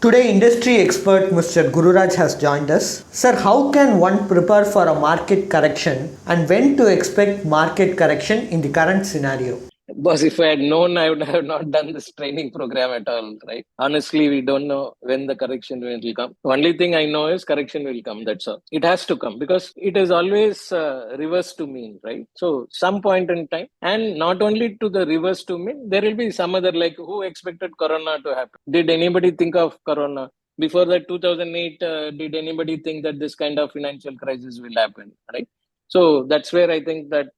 Today, industry expert Mr. Gururaj has joined us. Sir, how can one prepare for a market correction and when to expect market correction in the current scenario? Boss, if I had known, I would have not done this training program at all, right? Honestly, we don't know when the correction will come. Only thing I know is correction will come. That's all. It has to come because it is always reverse to mean, right? So some point in time, and not only to the reverse to mean, there will be some other like who expected Corona to happen? Did anybody think of Corona? Before that 2008, did anybody think that this kind of financial crisis will happen, right? So that's where I think that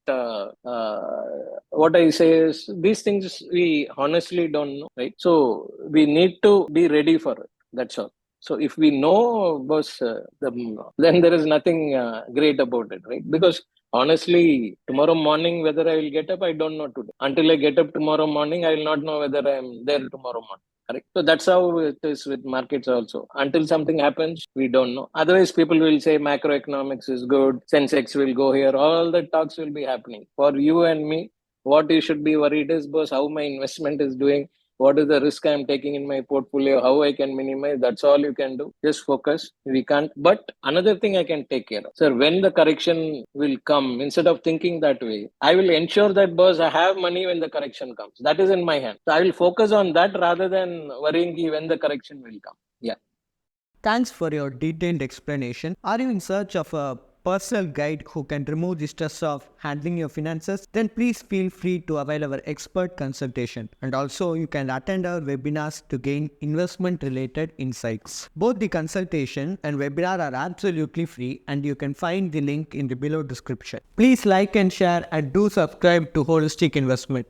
what I say is these things we honestly don't know, right? So we need to be ready for it. That's all. So if we know, boss, then there is nothing great about it, right? Because honestly, tomorrow morning whether I will get up, I don't know today. Until I get up tomorrow morning, I will not know whether I am there tomorrow morning. Correct. So that's how it is with markets also. Until something happens, we don't know. Otherwise, people will say macroeconomics is good, Sensex will go here. All the talks will be happening. For you and me, what you should be worried is, boss, how my investment is doing, what is the risk I'm taking in my portfolio, how I can minimize. That's all you can do. Just focus. We can't. But another thing I can take care of. Sir, when the correction will come, instead of thinking that way, I will ensure that, boss, I have money when the correction comes. That is in my hand. So I will focus on that rather than worrying when the correction will come. Yeah. Thanks for your detailed explanation. Are you in search of a personal guide who can remove the stress of handling your finances? Then please feel free to avail our expert consultation. And also, you can attend our webinars to gain investment related insights. Both the consultation and webinar are absolutely free, and you can find the link in the below description. Please like and share and do subscribe to Holistic Investment.